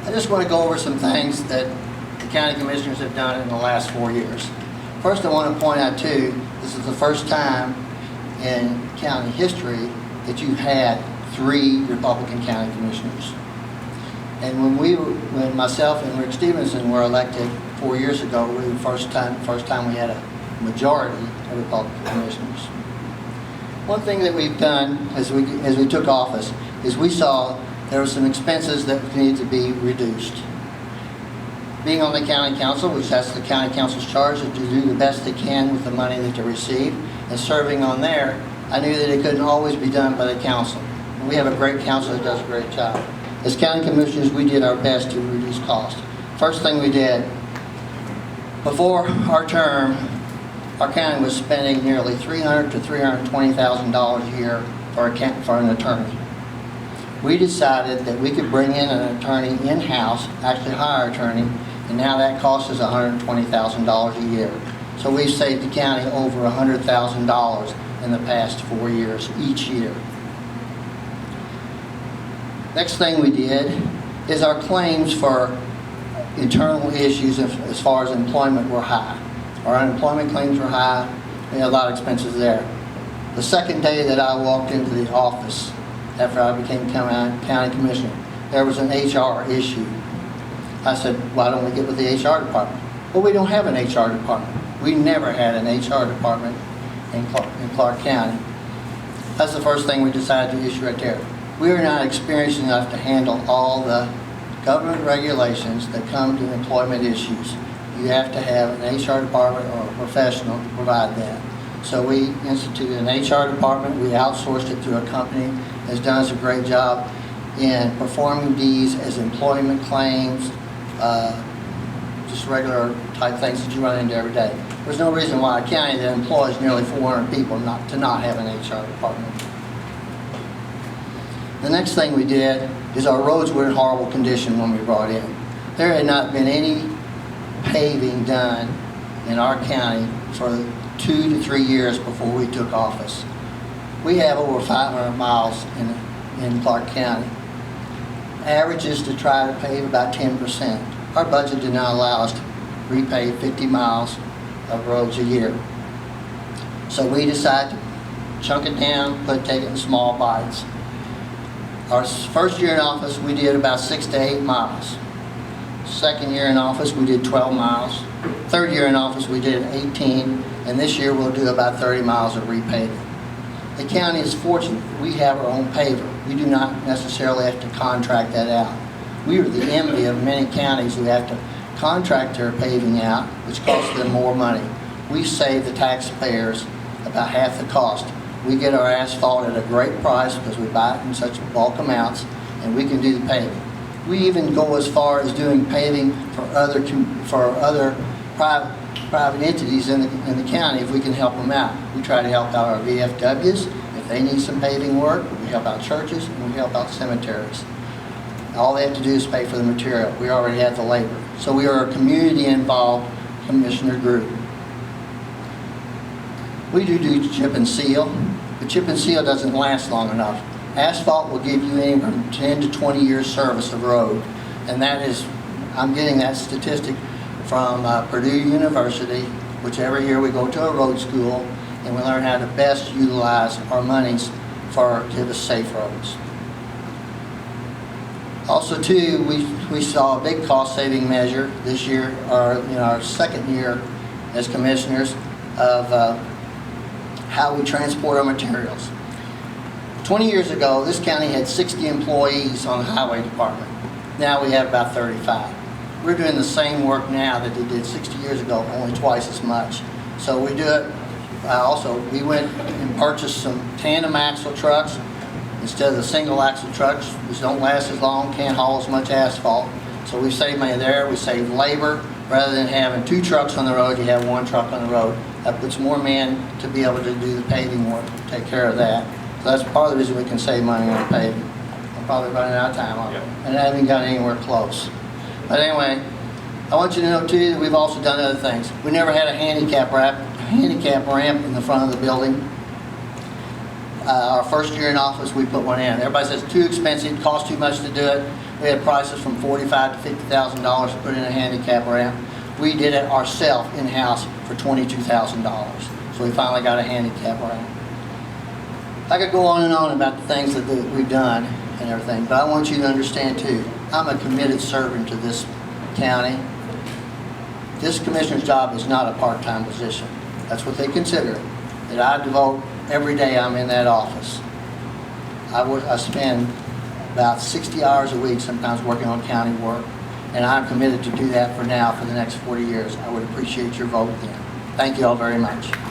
I just want to go over some things that the county commissioners have done in the last 4 years. First, I want to point out too, this is the first time in county history that you've had 3 Republican county commissioners. And when myself and Rick Stevenson were elected 4 years ago, we were the first time we had a majority of Republican commissioners. One thing that we've done as we took office is we saw there were some expenses that needed to be reduced. Being on the county council, which that's the county council's charge, is to do the best they can with the money that they receive, and serving on there, I knew that it couldn't always be done by the council. And we have a great council that does a great job. As county commissioners, we did our best to reduce costs. First thing we did, before our term, our county was spending nearly $300,000 to $320,000 a year for an attorney. We decided that we could bring in an attorney in-house, actually hire an attorney, and now that cost us $120,000 a year. So we've saved the county over $100,000 in the past 4 years, each year. Next thing we did is our claims for internal issues as far as employment were high. Our unemployment claims were high. We had a lot of expenses there. The second day that I walked into the office after I became county commissioner, there was an HR issue. I said, why don't we get with the HR department? Well, we don't have an HR department. We never had an HR department in Clark County. That's the first thing we decided to issue right there. We are not experienced enough to handle all the government regulations that come to employment issues. You have to have an HR department or a professional to provide that. So we instituted an HR department. We outsourced it to a company that's done us a great job in performing these as employment claims, just regular type things that you run into every day. There's no reason why a county that employs nearly 400 people to not have an HR department. The next thing we did is our roads were in horrible condition when we brought in. There had not been any paving done in our county for 2 to 3 years before we took office. We have over 500 miles in Clark County. Average is to try to pave about 10%. Our budget did not allow us to repave 50 miles of roads a year. So we decided to chunk it down, take it in small bites. Our first year in office, we did about 6 to 8 miles. Second year in office, we did 12 miles. Third year in office, we did 18, and this year we'll do about 30 miles of repaving. The county is fortunate. We have our own paver. We do not necessarily have to contract that out. We are the envy of many counties who have to contract their paving out, which costs them more money. We save the taxpayers about half the cost. We get our asphalt at a great price because we buy it in such bulk amounts, and we can do the paving. We even go as far as doing paving for other private entities in the county if we can help them out. We try to help out our VFWs if they need some paving work. We help out churches, and we help out cemeteries. All they have to do is pay for the material. We already have the labor. So we are a community-involved commissioner group. We do chip and seal, but chip and seal doesn't last long enough. Asphalt will give you anywhere from 10 to 20 years service of road, and that is, I'm getting that statistic from Purdue University, which every year we go to a road school and we learn how to best utilize our monies to give us safe roads. Also too, we saw a big cost saving measure this year, or our second year as commissioners, of how we transport our materials. 20 years ago, this county had 60 employees on the highway department. Now we have about 35. We're doing the same work now that they did 60 years ago, only twice as much. So we do it. We went and purchased some tandem axle trucks instead of the single axle trucks, which don't last as long, can't haul as much asphalt. So we save money there. We save labor. Rather than having 2 trucks on the road, you have 1 truck on the road. That puts more men to be able to do the paving work, take care of that. So that's part of the reason we can save money on paving. I'm probably running out of time on it, and I haven't got anywhere close. But anyway, I want you to know too that we've also done other things. We never had a handicap ramp in the front of the building. Our first year in office, we put one in. Everybody says it's too expensive, it costs too much to do it. We had prices from $45,000 to $50,000 to put in a handicap ramp. We did it ourselves in-house for $22,000. So we finally got a handicap ramp. I could go on and on about the things that we've done and everything, but I want you to understand too, I'm a committed servant to this county. This commissioner's job is not a part-time position. That's what they consider it. That I devote every day I'm in that office. I spend about 60 hours a week sometimes working on county work, and I'm committed to do that for the next 40 years. I would appreciate your vote then. Thank you all very much.